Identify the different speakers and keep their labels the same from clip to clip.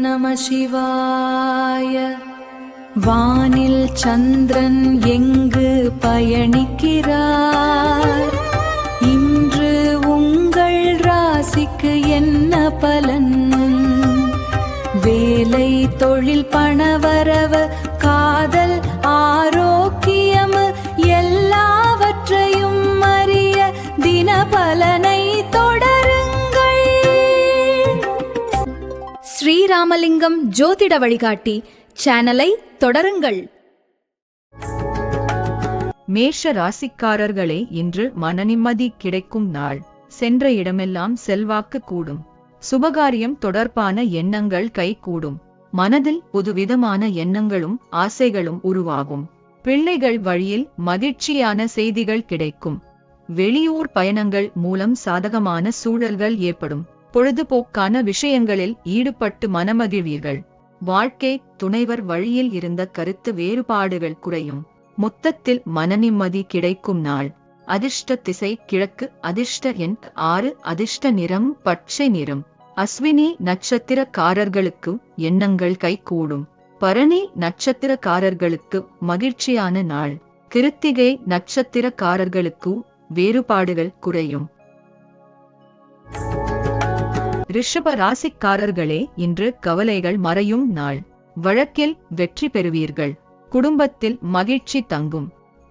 Speaker 1: நம சிவாய. வானில் சந்திரன் எங்கு பயணிக்கிறார்? இன்று உங்கள் ராசிக்கு என்ன பலன்? வேலை, தொழில், பணவரவு, காதல், ஆரோக்கியம் எல்லாவற்றையும் அறிய தினபலனை தொடருங்கள். ஸ்ரீராமலிங்கம் ஜோதிட வழிகாட்டி சேனலை தொடருங்கள்.
Speaker 2: மேஷ ராசிக்காரர்களே, இன்று மனநிம்மதி கிடைக்கும் நாள். சென்ற இடமெல்லாம் செல்வாக்கு கூடும். சுபகாரியம் தொடர்பான எண்ணங்கள் கைகூடும். மனதில் புதுவிதமான எண்ணங்களும் ஆசைகளும் உருவாகும். பிள்ளைகள் வழியில் மகிழ்ச்சியான செய்திகள் கிடைக்கும். வெளியூர் பயணங்கள் மூலம் சாதகமான சூழல்கள் ஏற்படும். பொழுதுபோக்கான விஷயங்களில் ஈடுபட்டு மனமகிழ்வீர்கள். வாழ்க்கை துணைவர் வழியில் இருந்த கருத்து வேறுபாடுகள் குறையும். மொத்தத்தில் மனநிம்மதி கிடைக்கும் நாள். அதிர்ஷ்ட திசை கிழக்கு. அதிர்ஷ்ட எண் 6. அதிர்ஷ்ட நிறம் பச்சை நிறம். அஸ்வினி நட்சத்திரக்காரர்களுக்கு எண்ணங்கள் கைகூடும். பரணி நட்சத்திரக்காரர்களுக்கு மகிழ்ச்சியான நாள். கிருத்திகை நட்சத்திரக்காரர்களுக்கு வேறுபாடுகள் குறையும். ரிஷப ராசிக்காரர்களே, இன்று கவலைகள் மறையும் நாள். வழக்கில் வெற்றி பெறுவீர்கள். குடும்பத்தில் மகிழ்ச்சி தங்கும்.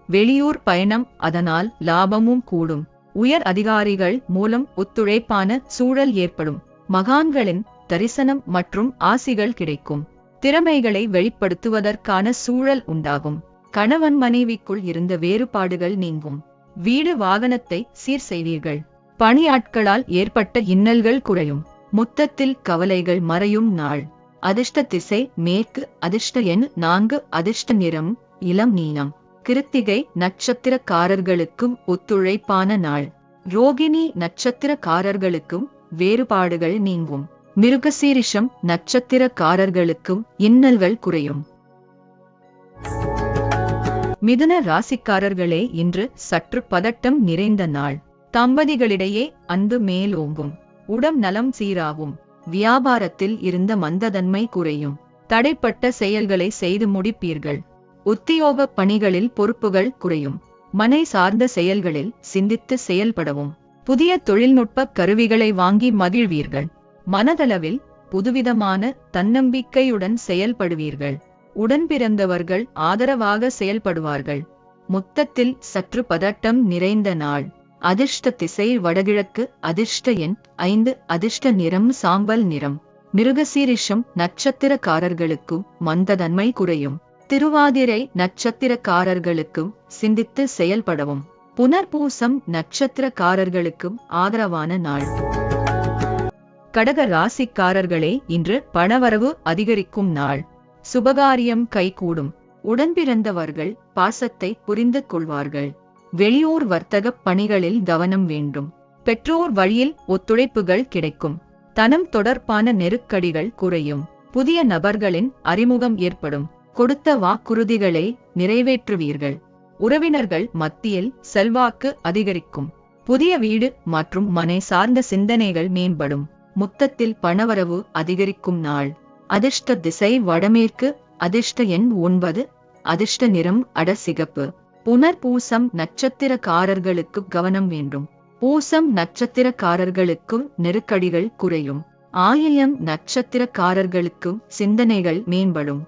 Speaker 2: வெளியூர் பயணம், அதனால் லாபமும் கூடும். உயர் அதிகாரிகள் மூலம் ஒத்துழைப்பான சூழல் ஏற்படும். மகான்களின் தரிசனம் மற்றும் ஆசிகள் கிடைக்கும். திறமைகளை வெளிப்படுத்துவதற்கான சூழல் உண்டாகும். கணவன் மனைவிக்குள் இருந்த வேறுபாடுகள் நீங்கும். வீடு வாகனத்தை சீர் செய்வீர்கள். பணியாட்களால் ஏற்பட்ட இன்னல்கள் குறையும். மொத்தத்தில் கவலைகள் மறையும் நாள். அதிர்ஷ்ட திசை மேற்கு. அதிர்ஷ்ட எண் 4. அதிர்ஷ்ட நிறம் இளம் நீலம். கிருத்திகை நட்சத்திரக்காரர்களுக்கும் ஒத்துழைப்பான நாள். ரோகிணி நட்சத்திரக்காரர்களுக்கும் வேறுபாடுகள் நீங்கும். மிருகசீரிஷம் நட்சத்திரக்காரர்களுக்கும் இன்னல்கள் குறையும். மிதுன ராசிக்காரர்களே, இன்று சற்று பதட்டம் நிறைந்த நாள். தம்பதிகளிடையே அன்பு மேலோங்கும். உடல் நலம் சீராகும். வியாபாரத்தில் இருந்த மந்ததன்மை குறையும். தடைப்பட்ட செயல்களை செய்து முடிப்பீர்கள். உத்தியோக பணிகளில் பொறுப்புகள் குறையும். மனை சார்ந்த செயல்களில் சிந்தித்து செயல்படவும். புதிய தொழில்நுட்ப கருவிகளை வாங்கி மகிழ்வீர்கள். மனதளவில் புதுவிதமான தன்னம்பிக்கையுடன் செயல்படுவீர்கள். உடன்பிறந்தவர்கள் ஆதரவாக செயல்படுவார்கள். மொத்தத்தில் சற்று பதட்டம் நிறைந்த நாள். அதிர்ஷ்ட திசை வடகிழக்கு. அதிர்ஷ்ட எண் 5. அதிர்ஷ்ட நிறம் சாம்பல் நிறம். மிருகசீரிஷம் நட்சத்திரக்காரர்களுக்கும் மந்ததன்மை குறையும். திருவாதிரை நட்சத்திரக்காரர்களுக்கும் சிந்தித்து செயல்படவும். புனர்பூசம் நட்சத்திரக்காரர்களுக்கும் ஆதரவான நாள். கடக ராசிக்காரர்களே, இன்று பணவரவு அதிகரிக்கும் நாள். சுபகாரியம் கைகூடும். உடன்பிறந்தவர்கள் பாசத்தை புரிந்து கொள்வார்கள். வெளியூர் வர்த்தக பணிகளில் கவனம் வேண்டும். பெற்றோர் வழியில் ஒத்துழைப்புகள் கிடைக்கும். தனம் தொடர்பான நெருக்கடிகள் குறையும். புதிய நபர்களின் அறிமுகம் ஏற்படும். கொடுத்த வாக்குறுதிகளை நிறைவேற்றுவீர்கள். உறவினர்கள் மத்தியில் செல்வாக்கு அதிகரிக்கும். புதிய வீடு மற்றும் மனை சார்ந்த சிந்தனைகள் மேம்படும். மொத்தத்தில் பணவரவு அதிகரிக்கும் நாள். அதிர்ஷ்ட திசை வடமேற்கு. அதிர்ஷ்ட எண் 9. அதிர்ஷ்ட நிறம் அடசிகப்பு. புனர்பூசம் நட்சத்திரக்காரர்களுக்கு கவனம் வேண்டும். பூசம் நட்சத்திரக்காரர்களுக்கும் நெருக்கடிகள் குறையும். ஆயில்யம் நட்சத்திரக்காரர்களுக்கும் சிந்தனைகள் மேம்படும்.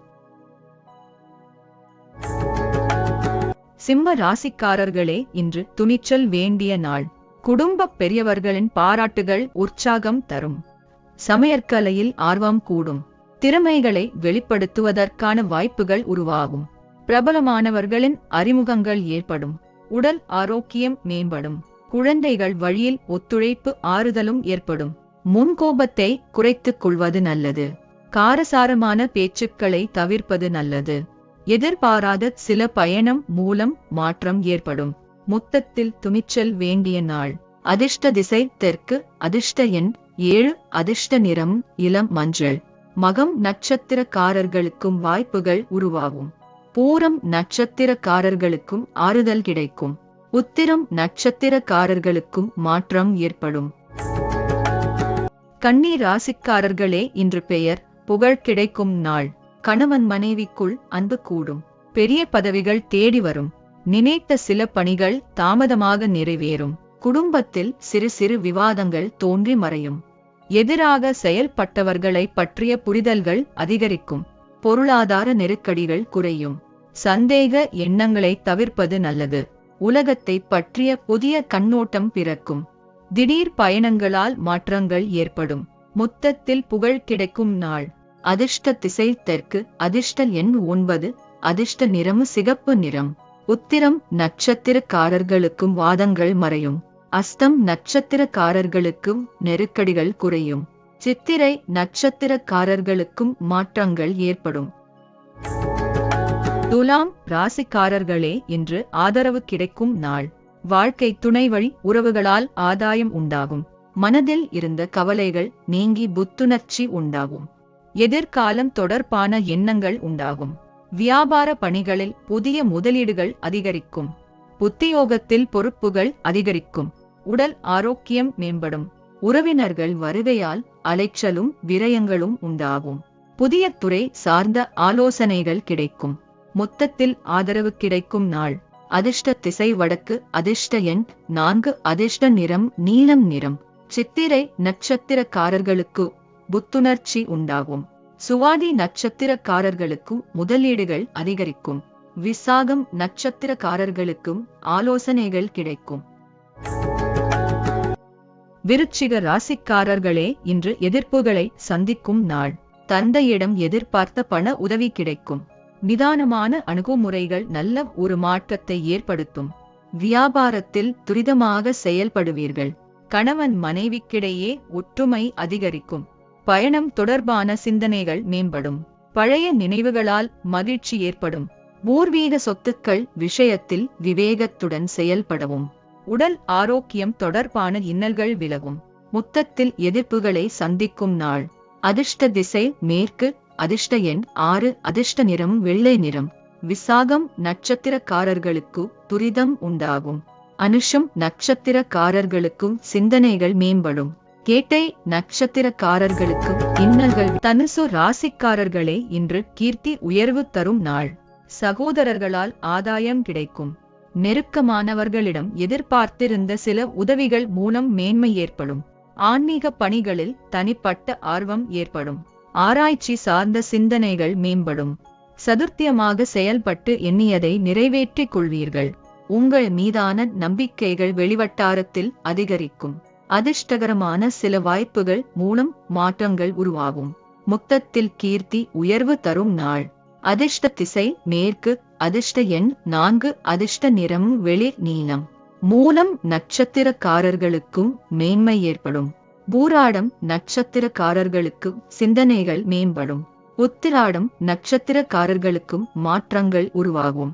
Speaker 2: சிம்ம ராசிக்காரர்களே, இன்று துணிச்சல் வேண்டிய நாள். குடும்ப பெரியவர்களின் பாராட்டுகள் உற்சாகம் தரும். சமையற்கலையில் ஆர்வம் கூடும். திறமைகளை வெளிப்படுத்துவதற்கான வாய்ப்புகள் உருவாகும். பிரபலமானவர்களின் அறிமுகங்கள் ஏற்படும். உடல் ஆரோக்கியம் மேம்படும். குழந்தைகள் வழியில் ஒத்துழைப்பு ஆறுதலும் ஏற்படும். முன்கோபத்தை குறைத்துக் கொள்வது நல்லது. காரசாரமான பேச்சுக்களை தவிர்ப்பது நல்லது. எதிர்பாராத சில பயணம் மூலம் மாற்றம் ஏற்படும். மொத்தத்தில் துணிச்சல் வேண்டிய நாள். அதிர்ஷ்ட திசை தெற்கு. அதிர்ஷ்ட எண் 7. அதிர்ஷ்ட நிறம் இளம் மஞ்சள். மகம் நட்சத்திரக்காரர்களுக்கும் வாய்ப்புகள் உருவாகும். பூரம் நட்சத்திரக்காரர்களுக்கும் ஆறுதல் கிடைக்கும். உத்திரம் நட்சத்திரக்காரர்களுக்கும் மாற்றம் ஏற்படும். கன்னி ராசிக்காரர்களே, இன்று பெயர் புகழ் கிடைக்கும் நாள். கணவன் மனைவிக்குள் அன்பு கூடும். பெரிய பதவிகள் தேடி வரும். நினைத்த சில பணிகள் தாமதமாக நிறைவேறும். குடும்பத்தில் சிறு சிறு விவாதங்கள் தோன்றி மறையும். எதிராக செயல்பட்டவர்களை பற்றிய புரிதல்கள் அதிகரிக்கும். பொருளாதார நெருக்கடிகள் குறையும். சந்தேக எண்ணங்களை தவிர்ப்பது நல்லது. உலகத்தை பற்றிய புதிய கண்ணோட்டம் பிறக்கும். திடீர் பயணங்களால் மாற்றங்கள் ஏற்படும். மொத்தத்தில் புகழ் கிடைக்கும் நாள். அதிர்ஷ்ட திசை தெற்கு. அதிர்ஷ்ட எண் 9. அதிர்ஷ்ட நிறம் சிகப்பு நிறம். உத்திரம் நட்சத்திரக்காரர்களுக்கும் வாதங்கள் மறையும். அஸ்தம் நட்சத்திரக்காரர்களுக்கும் நெருக்கடிகள் குறையும். சித்திரை நட்சத்திரக்காரர்களுக்கும் மாற்றங்கள் ஏற்படும். துலாம் ராசிக்காரர்களே, இன்று ஆதரவு கிடைக்கும் நாள். வாழ்க்கை துணை வழி உறவுகளால் ஆதாயம் உண்டாகும். மனதில் இருந்த கவலைகள் நீங்கி புத்துணர்ச்சி உண்டாகும். எதிர்காலம் தொடர்பான எண்ணங்கள் உண்டாகும். வியாபார பணிகளில் புதிய முதலீடுகள் அதிகரிக்கும். புத்தியோகத்தில் பொறுப்புகள் அதிகரிக்கும். உடல் ஆரோக்கியம் மேம்படும். உறவினர்கள் வருகையால் அலைச்சலும் விரயங்களும் உண்டாகும். புதிய துறை சார்ந்த ஆலோசனைகள் கிடைக்கும். மொத்தத்தில் ஆதரவு கிடைக்கும் நாள். அதிர்ஷ்ட திசை வடக்கு. அதிர்ஷ்ட எண் 4. அதிர்ஷ்ட நிறம் நீலம் நிறம். சித்திரை நட்சத்திரக்காரர்களுக்கு புத்துணர்ச்சி உண்டாகும். சுவாதி நட்சத்திரக்காரர்களுக்கும் முதலீடுகள் அதிகரிக்கும். விசாகம் நட்சத்திரக்காரர்களுக்கும் ஆலோசனைகள் கிடைக்கும். விருச்சிக ராசிக்காரர்களே, இன்று எதிர்ப்புகளை சந்திக்கும் நாள். தந்தையிடம் எதிர்பார்த்த பண உதவி கிடைக்கும். நிதானமான அணுகுமுறைகள் நல்ல ஒரு மாற்றத்தை ஏற்படுத்தும். வியாபாரத்தில் துரிதமாக செயல்படுவீர்கள். கணவன் மனைவிக்கிடையே ஒற்றுமை அதிகரிக்கும். பயணம் தொடர்பான சிந்தனைகள் மேம்படும். பழைய நினைவுகளால் மகிழ்ச்சி ஏற்படும். பூர்வீக சொத்துக்கள் விஷயத்தில் விவேகத்துடன் செயல்படவும். உடல் ஆரோக்கியம் தொடர்பான இன்னல்கள் விலகும். மொத்தத்தில் எதிர்ப்புகளை சந்திக்கும் நாள். அதிர்ஷ்ட திசை மேற்கு. அதிர்ஷ்ட எண் 6. அதிர்ஷ்ட நிறம் வெள்ளை நிறம். விசாகம் நட்சத்திரக்காரர்களுக்கு துரிதம் உண்டாகும். அனுஷம் நட்சத்திரக்காரர்களுக்கும் சிந்தனைகள் மேம்படும். கேட்டை நட்சத்திரக்காரர்களுக்கு இன்னல்கள். தனுசு ராசிக்காரர்களே, இன்று கீர்த்தி உயர்வு தரும் நாள். சகோதரர்களால் ஆதாயம் கிடைக்கும். நெருக்கமானவர்களிடம் எதிர்பார்த்திருந்த சில உதவிகள் மூலம் மேன்மை ஏற்படும். ஆன்மீக பணிகளில் தனிப்பட்ட ஆர்வம் ஏற்படும். ஆராய்ச்சி சார்ந்த சிந்தனைகள் மேம்படும். சதுர்த்தியமாக செயல்பட்டு எண்ணியதை நிறைவேற்றிக் கொள்வீர்கள். உங்கள் மீதான நம்பிக்கைகள் வெளிவட்டாரத்தில் அதிகரிக்கும். அதிர்ஷ்டகரமான சில வாய்ப்புகள் மூலம் மாற்றங்கள் உருவாகும். மொத்தத்தில் கீர்த்தி உயர்வு தரும் நாள். அதிர்ஷ்ட திசை மேற்கு. அதிர்ஷ்ட எண் 4. அதிர்ஷ்ட நிறம் வெளிர் நீலம். மூலம் நட்சத்திரக்காரர்களுக்கும் மேன்மை ஏற்படும். பூராடம் நட்சத்திரக்காரர்களுக்கு சிந்தனைகள் மேம்படும். உத்திராடம் நட்சத்திரக்காரர்களுக்கும் மாற்றங்கள் உருவாகும்.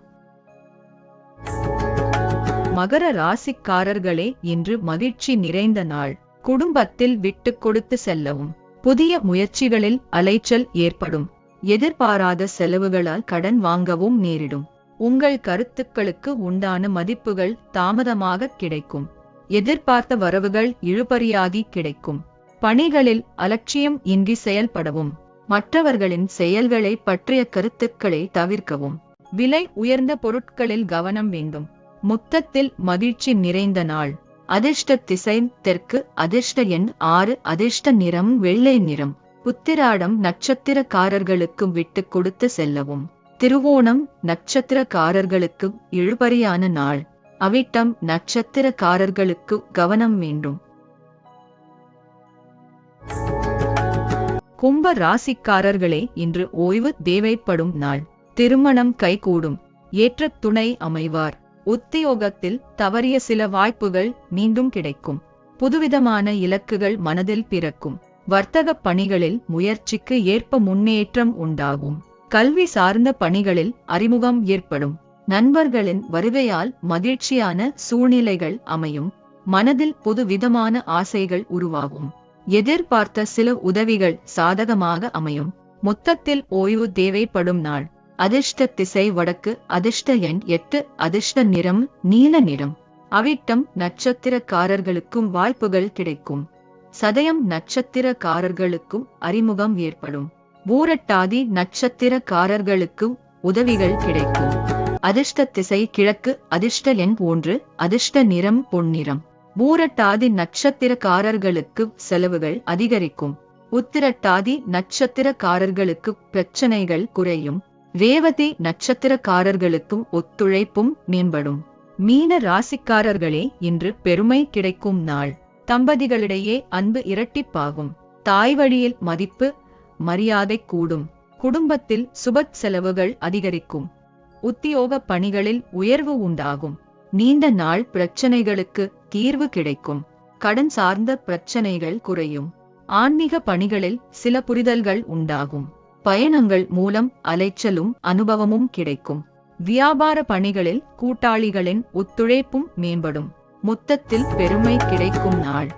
Speaker 2: மகர ராசிக்காரர்களே, இன்று மகிழ்ச்சி நிறைந்த நாள். குடும்பத்தில் விட்டு கொடுத்து செல்லவும். புதிய முயற்சிகளில் அலைச்சல் ஏற்படும். எதிர்பாராத செலவுகளால் கடன் வாங்கவும் நேரிடும். உங்கள் கருத்துக்களுக்கு உண்டான மதிப்புகள் தாமதமாக கிடைக்கும். எதிர்பார்த்த வரவுகள் இழுபறியாகி கிடைக்கும். பணிகளில் அலட்சியம் இன்றி செயல்படவும். மற்றவர்களின் செயல்களை பற்றிய கருத்துக்களை தவிர்க்கவும். விலை உயர்ந்த பொருட்களில் கவனம் வேண்டும். மொத்தத்தில் மகிழ்ச்சி நிறைந்த நாள். அதிர்ஷ்ட திசை தெற்கு. அதிர்ஷ்ட எண் 6. அதிர்ஷ்ட நிறம் வெள்ளை நிறம். உத்திராடம் நட்சத்திரக்காரர்களுக்கு விட்டு கொடுத்து செல்லவும். திருவோணம் நட்சத்திரக்காரர்களுக்கு இழுபறியான நாள். அவிட்டம் நட்சத்திரக்காரர்களுக்கு கவனம் வேண்டும். கும்ப ராசிக்காரர்களே, இன்று ஓய்வு தேவைப்படும் நாள். திருமணம் கைகூடும். ஏற்ற துணை அமைவார். உத்தியோகத்தில் தவறிய சில வாய்ப்புகள் மீண்டும் கிடைக்கும். புதுவிதமான இலக்குகள் மனதில் பிறக்கும். வர்த்தக பணிகளில் முயற்சிக்கு ஏற்ப முன்னேற்றம் உண்டாகும். கல்வி சார்ந்த பணிகளில் அறிமுகம் ஏற்படும். நண்பர்களின் வருகையால் மகிழ்ச்சியான சூழ்நிலைகள் அமையும். மனதில் புதுவிதமான ஆசைகள் உருவாகும். எதிர்பார்த்த சில உதவிகள் சாதகமாக அமையும். மொத்தத்தில் ஓய்வு தேவைப்படும் நாள். அதிர்ஷ்ட திசை வடக்கு. அதிர்ஷ்ட எண் 8. அதிர்ஷ்ட நிறம் நீல நிறம். அவிட்டம் நட்சத்திரக்காரர்களுக்கும் வாய்ப்புகள் கிடைக்கும். சதயம் நட்சத்திரக்காரர்களுக்கும் அறிமுகம் ஏற்படும். பூரட்டாதி நட்சத்திரக்காரர்களுக்கு உதவிகள் கிடைக்கும். அதிர்ஷ்ட திசை கிழக்கு. அதிர்ஷ்ட எண் 1. அதிர்ஷ்ட நிறம் பொன்னிறம். பூரட்டாதி நட்சத்திரக்காரர்களுக்கு செலவுகள் அதிகரிக்கும். உத்திரட்டாதி நட்சத்திரக்காரர்களுக்கு பிரச்சனைகள் குறையும். ரேவதி நட்சத்திரக்காரர்களுக்கும் ஒத்துழைப்பும் மேம்படும். மீன ராசிக்காரர்களே, இன்று பெருமை கிடைக்கும் நாள். தம்பதிகளிடையே அன்பு இரட்டிப்பாகும். தாய் வழியில் மதிப்பு மரியாதை கூடும். குடும்பத்தில் சுப செலவுகள் அதிகரிக்கும். உத்தியோக பணிகளில் உயர்வு உண்டாகும். நீண்ட நாள் பிரச்சனைகளுக்கு தீர்வு கிடைக்கும். கடன் சார்ந்த பிரச்சனைகள் குறையும். ஆன்மீக பணிகளில் சில புரிதல்கள் உண்டாகும். பயணங்கள் மூலம் அலைச்சலும் அனுபவமும் கிடைக்கும். வியாபார பணிகளில் கூட்டாளிகளின் ஒத்துழைப்பும் மேம்படும். மொத்தத்தில் பெருமை கிடைக்கும் நாள்.